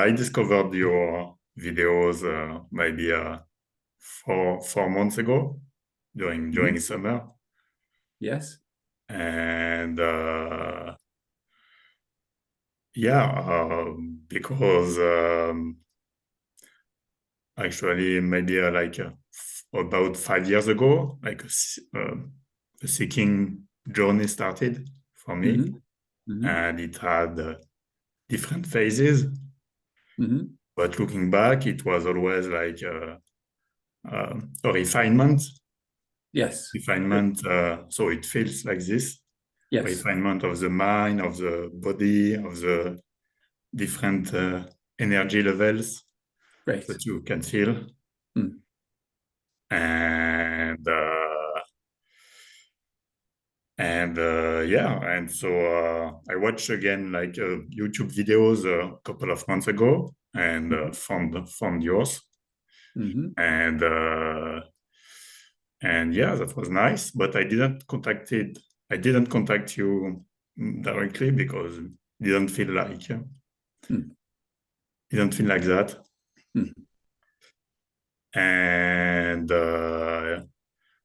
I discovered your videos maybe 4 months ago during summer, Yes. and yeah, because actually maybe about 5 years ago, the seeking journey started for me, Hmm. Hmm. and it had different phases. Hmm. But looking back, it was always like a refinement. Yes. So it feels like this Yes. refinement of the mind, of the body, of the different energy levels Great. that you can feel. Mm. And yeah, and so I watched again like YouTube videos a couple of months ago, and found yours, Hmm. and yeah, that was nice. But I didn't contact you directly because it didn't feel like Mm. didn't feel like that. Mm. And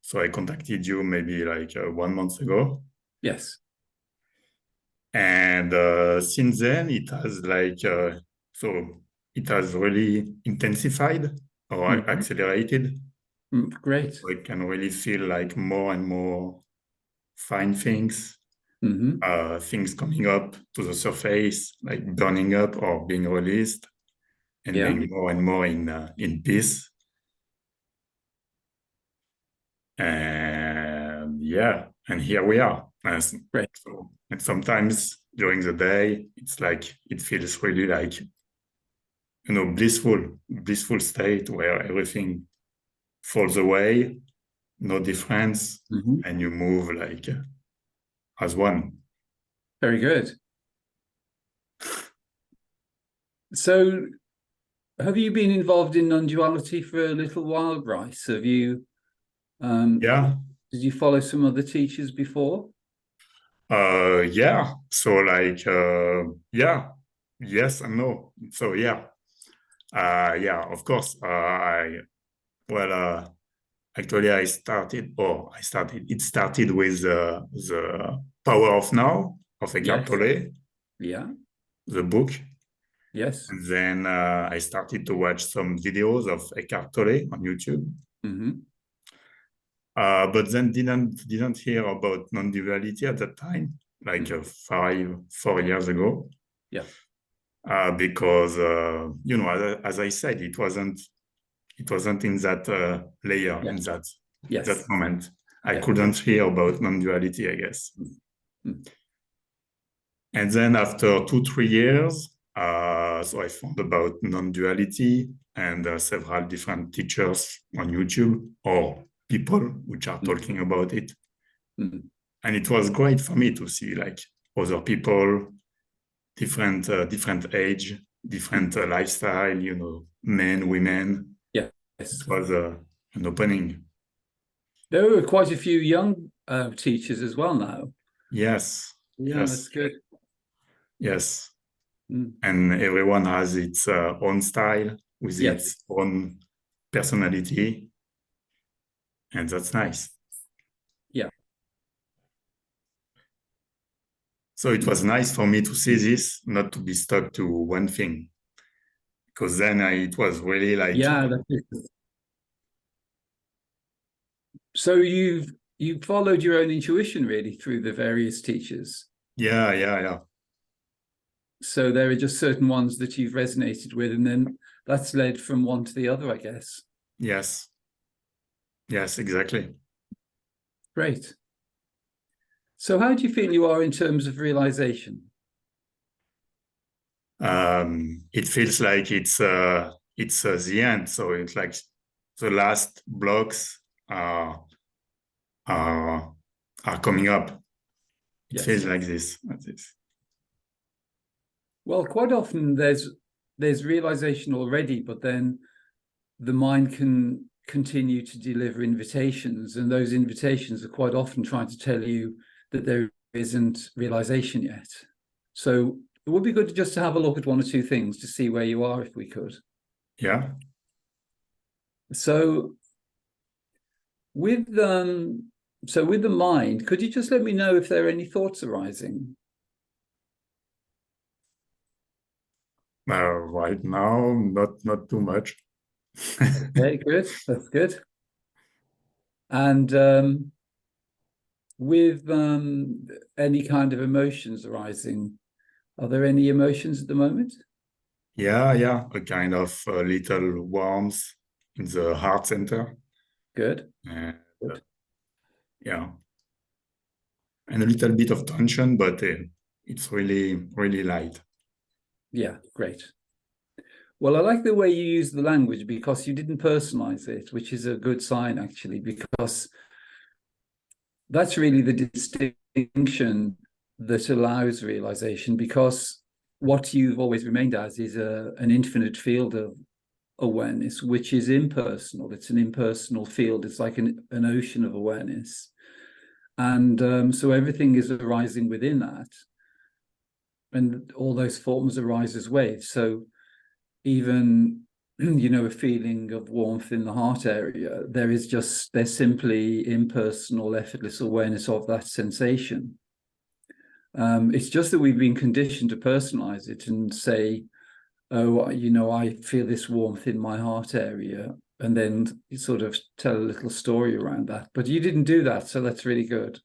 so I contacted you maybe like 1 month ago. Yes. And since then, it has really intensified or Hmm. accelerated. Great. So I can really feel like more and more fine things, Hmm. things coming up to the surface, like burning up or being released, and Yeah. being more and more in peace. And yeah, and here we are. Great. And sometimes during the day, it's like it feels really like blissful state where everything falls away, no difference, Hmm. and you move like as one. Very good. So, have you been involved in non-duality for a little while, Brice? Have you, Yeah, did you follow some other teachers before? yeah. So like, yeah, yes and no. So yeah, yeah. Of course, I well, actually, I started. It started with the Power of Now of Eckhart Yes. Tolle, Yeah. the book. Yes. And then I started to watch some videos of Eckhart Tolle on YouTube. Hmm. But then didn't hear about non-duality at that time, like 4 years ago, Yeah. because as I said, it wasn't in that layer, in Yes. that Yes. moment. I Yeah. couldn't hear about non-duality, I guess. Mm. And then after 2-3 years, so I found about non-duality and several different teachers on YouTube or people which are Mm. talking about it. Mm. And it was great for me to see like other people, different age, Mm. different lifestyle, men, women. Yes. It was an opening. There were quite a few young teachers as well now. Yes, Yeah, yes, that's good. yes. Mm. And everyone has its own style with Yes. its own personality, and that's nice. Yeah. So it Mm. was nice for me to see this, not to be stuck to one thing, because then it was really like, Yeah, that's it. So you followed your own intuition really through the various teachers. yeah, yeah, yeah, So there are just certain ones that you've resonated with, and then that's led from one to the other, I guess. yes, yes, exactly. Great. So how do you feel you are in terms of realization? It feels like it's the end. So it's like the last blocks are are are coming up. It Yes. feels like this. Like this. Well, quite often there's realization already, but then the mind can continue to deliver invitations, and those invitations are quite often trying to tell you that there isn't realization yet. So it would be good just to have a look at one or two things to see where you are, if we could. Yeah. So with with the mind, could you just let me know if there are any thoughts arising? Right now, not too much. Okay, good. That's good. And with any kind of emotions arising, are there any emotions at the moment? Yeah, a kind of little warmth in the heart center. Good. And Good. yeah, and a little bit of tension, but it's really light. Yeah, great. Well, I like the way you use the language because you didn't personalize it, which is a good sign, actually, because that's really the distinction that allows realization, because what you've always remained as is an infinite field of awareness, which is impersonal. It's an impersonal field. It's like an ocean of awareness. And so everything is arising within that. And all those forms arise as waves. So even a feeling of warmth in the heart area, there's simply impersonal, effortless awareness of that sensation. It's just that we've been conditioned to personalize it and say, oh, I feel this warmth in my heart area, and then you sort of tell a little story around that. But you didn't do that, so that's really good.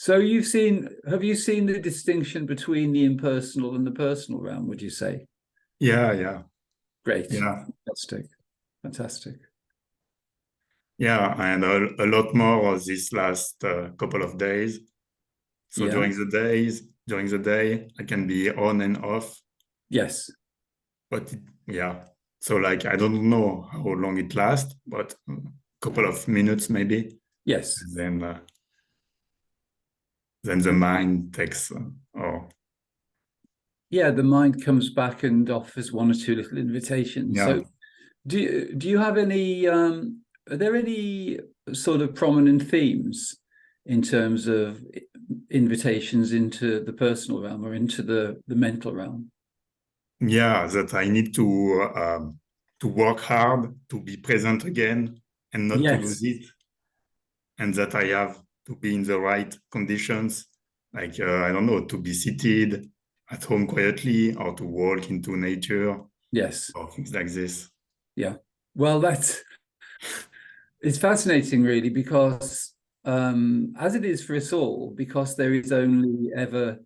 So have you seen the distinction between the impersonal and the personal realm, would you say? Yeah. Great. Yeah. Fantastic. Yeah, and a lot more this last couple of days. So Yeah. during the day, I can be on and off. Yes. But yeah, so like I don't know how long it lasts, but a couple of minutes maybe. Yes. And then the mind takes, oh Yeah, the mind comes back and offers one or two little invitations. yeah, So do you have any are there any sort of prominent themes in terms of invitations into the personal realm or into the mental realm? yeah, that I need to work hard to be present again and not to lose Yes. it, and that I have to be in the right conditions, like I don't know, to be seated at home quietly or to walk into nature Yes. or things like this. Yeah. Well, it's fascinating, really, because as it is for us all, because there is only ever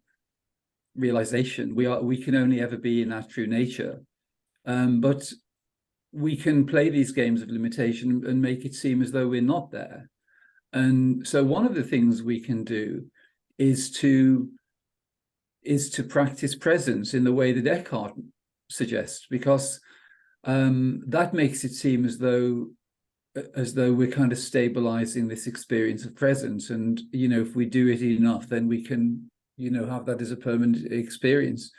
realization. We can only ever be in our true nature. But we can play these games of limitation and make it seem as though we're not there. And so one of the things we can do is to practice presence in the way that Eckhart suggests, because that makes it seem as though we're kind of stabilizing this experience of presence. And if we do it enough, then we can have that as a permanent experience.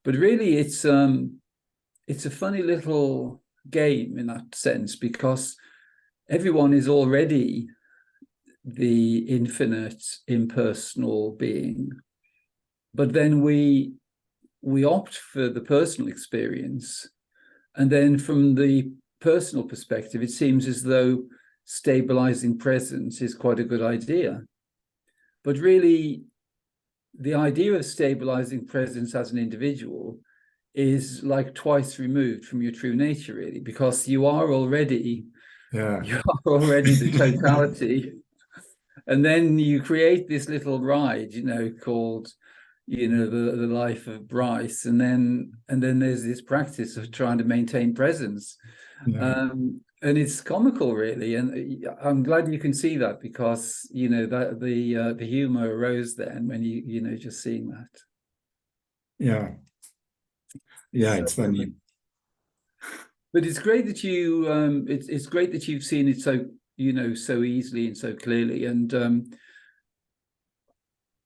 But really, it's a funny little game in that sense, because everyone is already the infinite impersonal being, but then we opt for the personal experience, and then from the personal perspective, it seems as though stabilizing presence is quite a good idea. But really, the idea of stabilizing presence as an individual is like twice removed from your true nature, really, because you are already Yeah. the totality. And then you create this little ride, called, the life of Brice. And then there's this practice of trying to maintain presence. Yeah. And it's comical, really. And I'm glad you can see that, because, that the humor arose then when just seeing that. Yeah. Yeah, So, it's funny. but it's great that it's great that you've seen it so, so easily and so clearly. And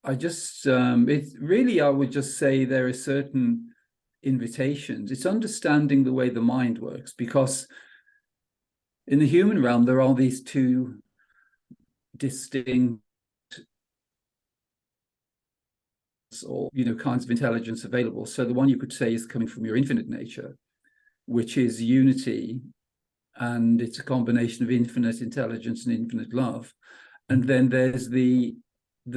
I just it's really, I would just say there are certain invitations. It's understanding the way the mind works, because in the human realm there are these two distinct or kinds of intelligence available. So the one you could say is coming from your infinite nature, which is unity, and it's a combination of infinite intelligence and infinite love. And then there's the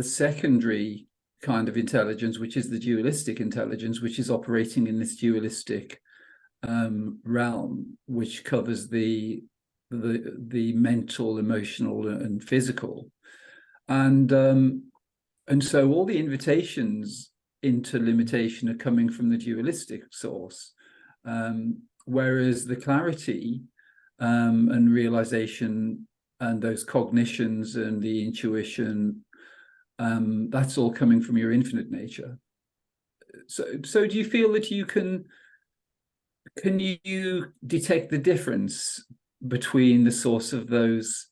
secondary kind of intelligence, which is the dualistic intelligence, which is operating in this dualistic realm, which covers the mental, emotional, and physical. And so all the invitations into limitation are coming from the dualistic source, whereas the clarity and realization and those cognitions and the intuition, that's all coming from your infinite nature. So do you feel that you can you detect the difference between the source of those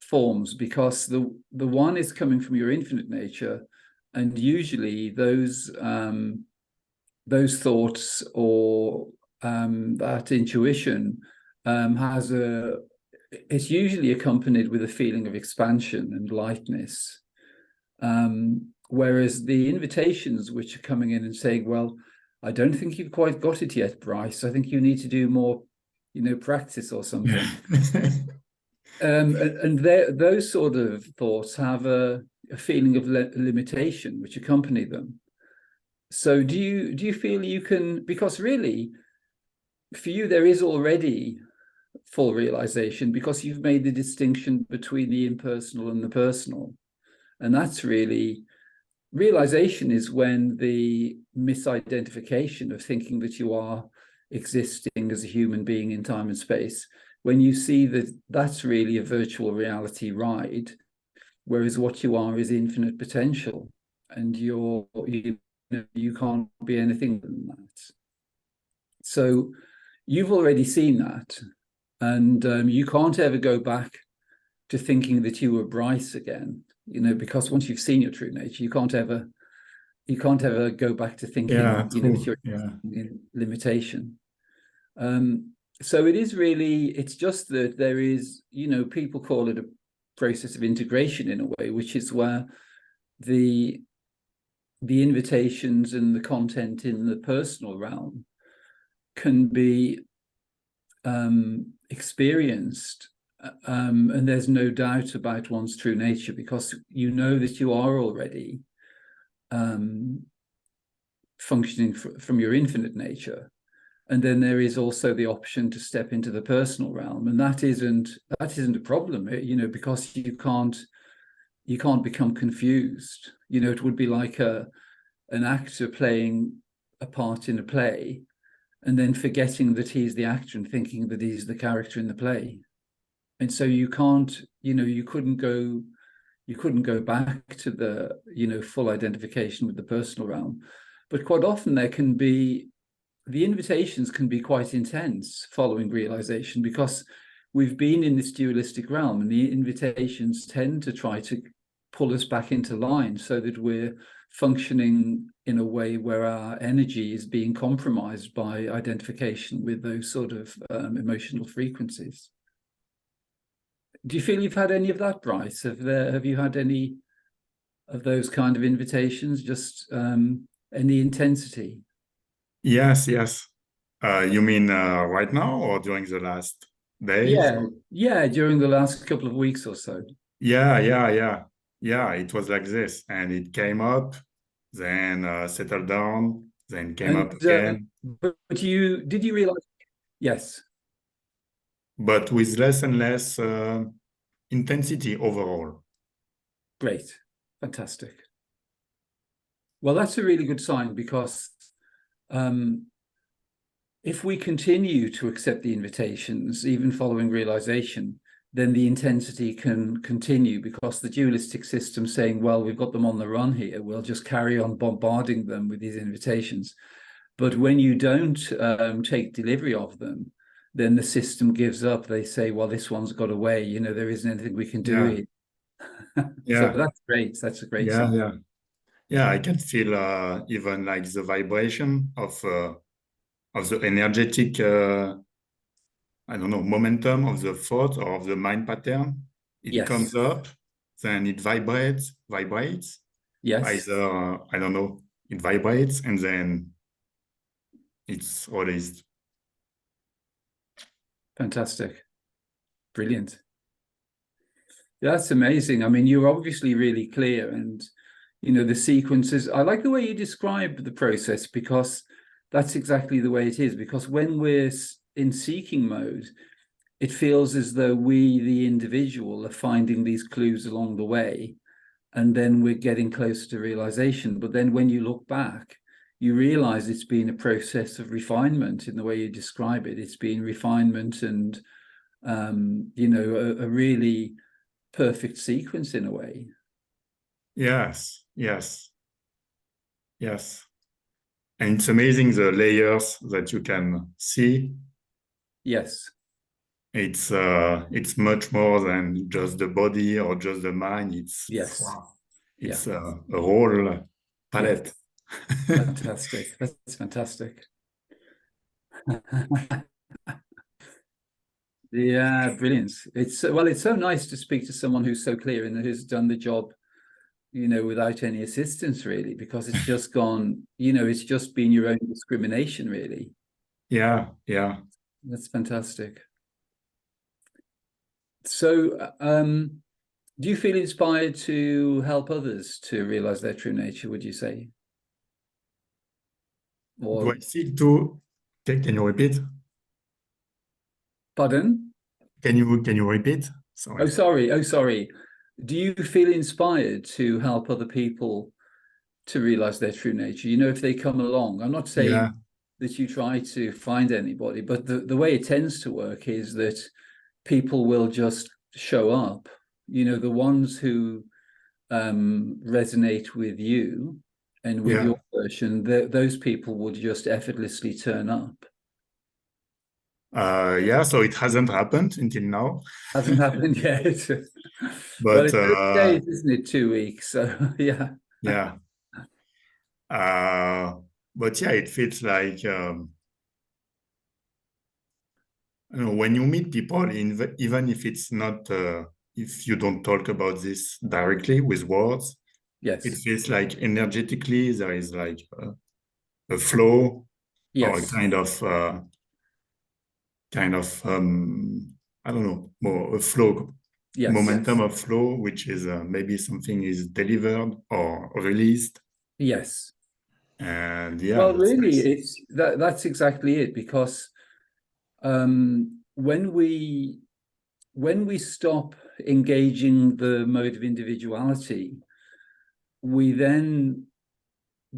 forms? Because the one is coming from your infinite nature, and usually those thoughts or that intuition it's usually accompanied with a feeling of expansion and lightness, whereas the invitations which are coming in and saying, well, I don't think you've quite got it yet, Brice, I think you need to do more practice or something. And those sort of thoughts have a feeling of limitation which accompany them. So do you feel you can, because really for you there is already full realization, because you've made the distinction between the impersonal and the personal, and that's really realization is when the misidentification of thinking that you are existing as a human being in time and space, when you see that that's really a virtual reality ride, whereas what you are is infinite potential, and you can't be anything than that. So you've already seen that, and you can't ever go back to thinking that you were Brice again, because once you've seen your true nature, you can't ever go back to thinking that you're in limitation. So it is really, it's just that there is, people call it a process of integration in a way, which is where the invitations and the content in the personal realm can be experienced, and there's no doubt about one's true nature, because you know that you are already functioning from your infinite nature. And then there is also the option to step into the personal realm, and that isn't a problem, because you can't become confused. It would be like an actor playing a part in a play and then forgetting that he's the actor and thinking that he's the character in the play. And so you can't, you couldn't go back to the, full identification with the personal realm. But quite often the invitations can be quite intense following realization, because we've been in this dualistic realm, and the invitations tend to try to pull us back into line so that we're functioning in a way where our energy is being compromised by identification with those sort of emotional frequencies. Do you feel you've had any of that, Brice? Have you had any of those kind of invitations, just any intensity? Yes. You mean right now or during the last days? Yeah, during the last couple of weeks or so. Yeah, it was like this, and it came up, then settled down, then came up And again, but did you realize? Yes, but with less and less intensity overall. great, fantastic. Well, that's a really good sign, because if we continue to accept the invitations, even following realization, then the intensity can continue, because the dualistic system saying, well, we've got them on the run here, we'll just carry on bombarding them with these invitations. But when you don't take delivery of them, then the system gives up. They say, well, this one's got away, there isn't anything we can do here. So Yeah, that's great. That's a great yeah, sign. yeah, yeah. I can feel even like the vibration of the energetic, I don't know, momentum of the thought or of the mind pattern. It Yes. comes up, then it vibrates, Yes. either, I don't know, it vibrates and then it's released. Fantastic. Brilliant. That's amazing. I mean, you're obviously really clear, and the sequences. I like the way you describe the process, because that's exactly the way it is. Because when we're in seeking mode, it feels as though we, the individual, are finding these clues along the way, and then we're getting closer to realization. But then when you look back, you realize it's been a process of refinement in the way you describe it. It's been refinement and, a really perfect sequence in a way. Yes, yes, yes. And it's amazing the layers that you can see. Yes. It's much more than just the body or just the mind. Yes. Yeah. It's a whole Yeah. palette. Fantastic. That's fantastic. Yeah, brilliant. It's so nice to speak to someone who's so clear and who's done the job, without any assistance really, because it's just gone, it's just been your own discrimination really. Yeah, yeah. That's fantastic. So, do you feel inspired to help others to realize their true nature, would you say? Do Or, I seek to? Can you repeat? pardon? Can you repeat? Oh, Sorry. sorry. Oh, sorry. Do you feel inspired to help other people to realize their true nature? If they come along, I'm not Yeah, saying that you try to find anybody, but the way it tends to work is that people will just show up. The ones who resonate with you and with yeah. your version, those people would just effortlessly turn up. Yeah, so it hasn't happened until now. Hasn't happened yet. Well, But it's early days, isn't it? 2 weeks. So yeah. yeah. Uh, but yeah, it feels like when you meet people, even if it's not, if you don't talk about this directly with words, it Yes. feels like energetically there is like a flow or a Yes. kind of I don't know, more a flow, Yes. momentum of flow, which is maybe something is delivered or released, Yes. and yeah, Well, it's really, nice. that's exactly it, because when we stop engaging the mode of individuality, we then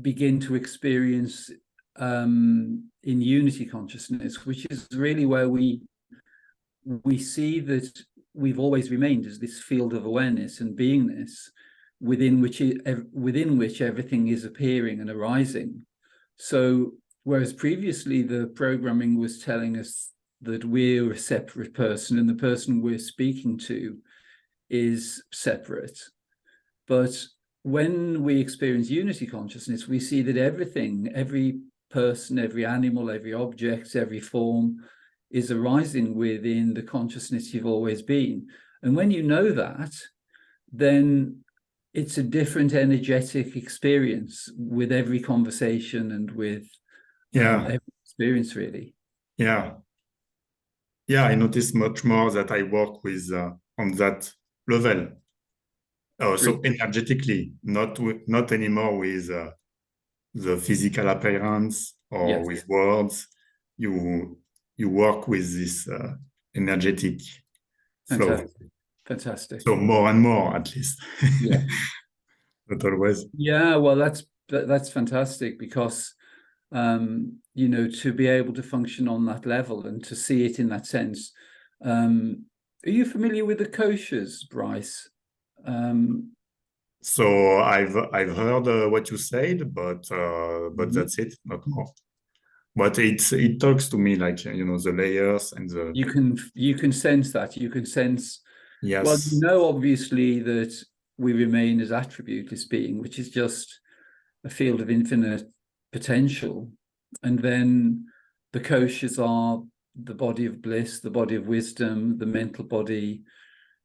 begin to experience in unity consciousness, which is really where we see that we've always remained as this field of awareness and beingness within which everything is appearing and arising. So whereas previously the programming was telling us that we're a separate person and the person we're speaking to is separate, but when we experience unity consciousness, we see that everything, every person, every animal, every object, every form is arising within the consciousness you've always been. And when you know that, then it's a different energetic experience with every conversation and with Yeah, every experience, really. yeah, yeah. I notice much more that I work with on that level. So Brilliant. energetically, not anymore with the physical appearance or Yes, with words. You you work with this energetic flow. fantastic, fantastic. So more and more, at least, Yeah, not always. yeah. Well, that's fantastic, because to be able to function on that level and to see it in that sense. Are you familiar with the koshas, Brice? Um, So I've heard what you said, but mhm. that's it, not more. But it talks to me like the layers and the You can sense that. You can sense. Well, yes, obviously that we remain as attributeless being, which is just a field of infinite potential. And then the koshas are the body of bliss, the body of wisdom, the mental body,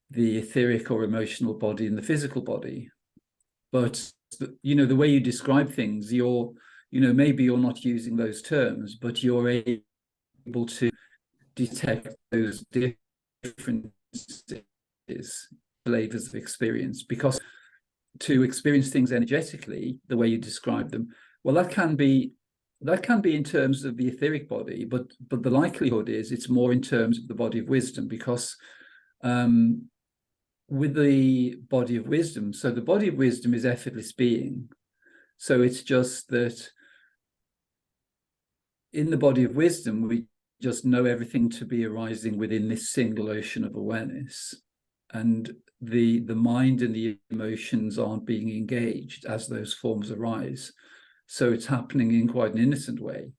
the etheric or emotional body, and the physical body. But the way you describe things, maybe you're not using those terms, but you're able to detect those differences, flavors of experience, because to experience things energetically, the way you describe them, well, that can be in terms of the etheric body, but the likelihood is it's more in terms of the body of wisdom, because with the body of wisdom, so the body of wisdom is effortless being. So it's just that in the body of wisdom, we just know everything to be arising within this single ocean of awareness. And the mind and the emotions aren't being engaged as those forms arise. So it's happening in quite an innocent way.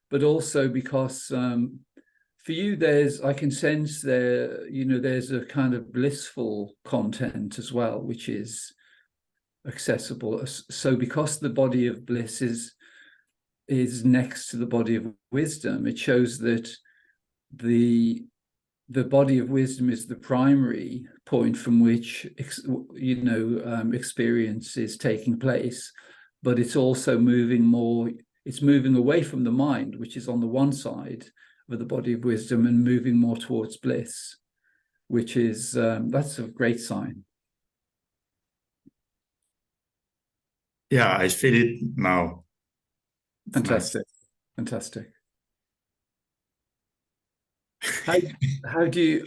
But also because for you, I can sense there's a kind of blissful content as well, which is accessible. So because the body of bliss is next to the body of wisdom, it shows that the body of wisdom is the primary point from which experience is taking place, but it's also moving away from the mind, which is on the one side of the body of wisdom, and moving more towards bliss, which is that's a great sign. Yeah, I feel it now. It's Fantastic. nice. Fantastic. How do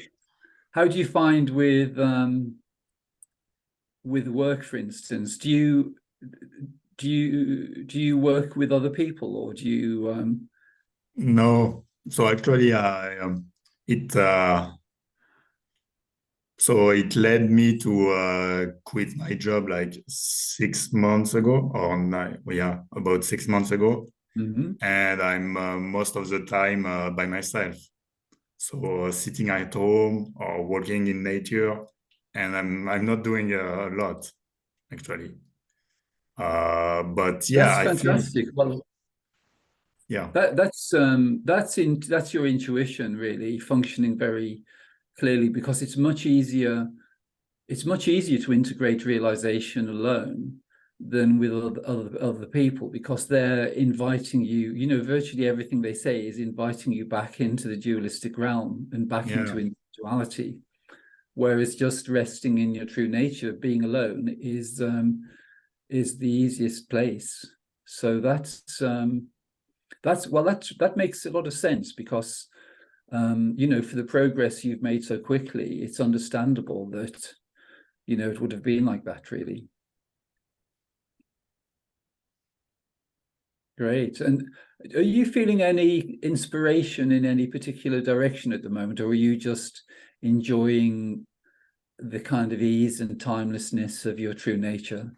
you find with work, for instance? Do you work with other people, or do you No, so actually, it so it led me to quit my job like 6 months ago, or about 6 months ago, Mhm. and I'm most of the time by myself. So sitting at home or walking in nature, and I'm not doing a lot actually. But yeah, That's I feel fantastic. Well, yeah. that's your intuition really functioning very clearly, because it's much easier to integrate realization alone than with other people, because they're inviting you, virtually everything they say is inviting you back into the dualistic realm and back Yeah. into individuality, whereas just resting in your true nature, being alone, is the easiest place. So that makes a lot of sense, because for the progress you've made so quickly, it's understandable that it would have been like that, really. Great. And are you feeling any inspiration in any particular direction at the moment, or are you just enjoying the kind of ease and timelessness of your true nature?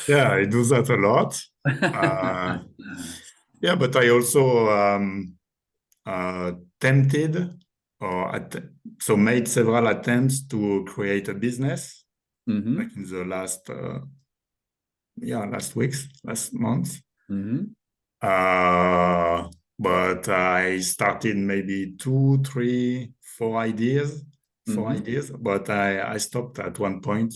Yeah, I do that a lot. Yeah, but I also tempted so made several attempts to create a business, Mm-hmm. like in the last month. Mm-hmm. But I started maybe two, three, four Mm-hmm. ideas, but I stopped at one point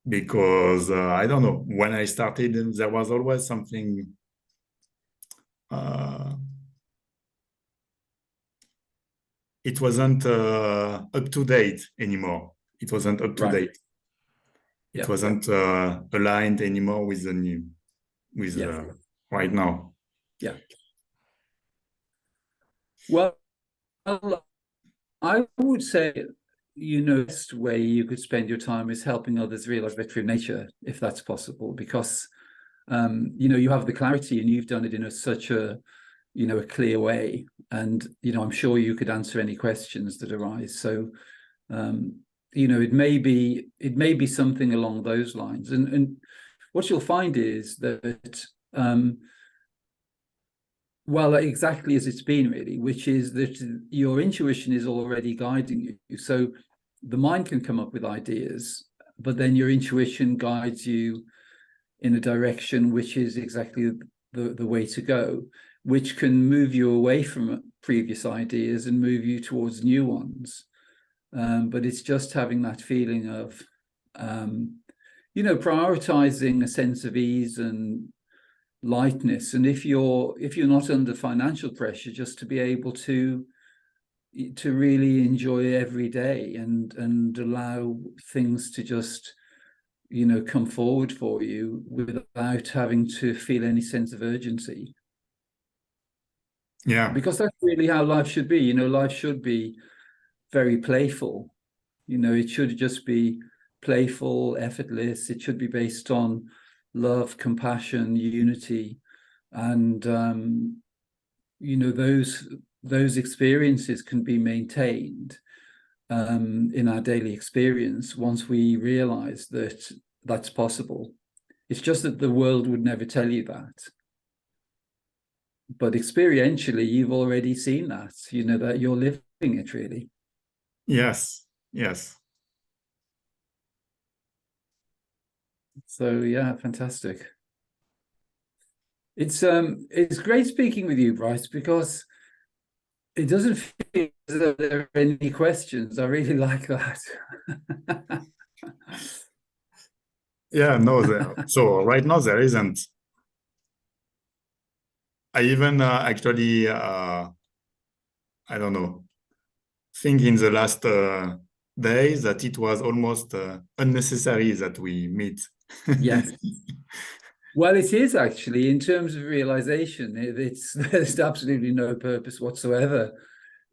because I don't know. When I started, there was always something. Uh, it wasn't up to date anymore. It wasn't up to Right. date. It Yeah. Yeah. wasn't aligned anymore with the new, with Yeah. right now. Yeah. Well, I would say, the best way you could spend your time is helping others realize their true nature, if that's possible, because you have the clarity and you've done it in such a clear way, and I'm sure you could answer any questions that arise. So it may be something along those lines, and what you'll find is that well, exactly as it's been, really, which is that your intuition is already guiding you. So the mind can come up with ideas, but then your intuition guides you in a direction which is exactly the way to go, which can move you away from previous ideas and move you towards new ones. but it's just having that feeling of, prioritizing a sense of ease and lightness. And if you're not under financial pressure, just to be able to really enjoy every day and allow things to just come forward for you without having to feel any sense of urgency. Yeah. Because that's really how life should be. Life should be very playful. It should just be playful, effortless. It should be based on love, compassion, unity, and those experiences can be maintained in our daily experience once we realize that that's possible. It's just that the world would never tell you that. But experientially, you've already seen that, that you're living it really. Yes. Yes. So yeah, fantastic. It's great speaking with you, Brice, because it doesn't feel as though there are any questions. I really like that. Yeah, no, so right now there isn't. I even actually, I don't know, think in the last days that it was almost unnecessary that we meet. Yes. Well, it is actually, in terms of realization, there's absolutely no purpose whatsoever.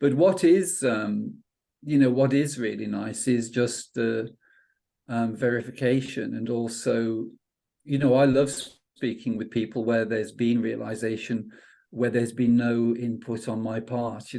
But what is really nice is just the verification, and also, I love speaking with people where there's been realization, where there's been no input on my part.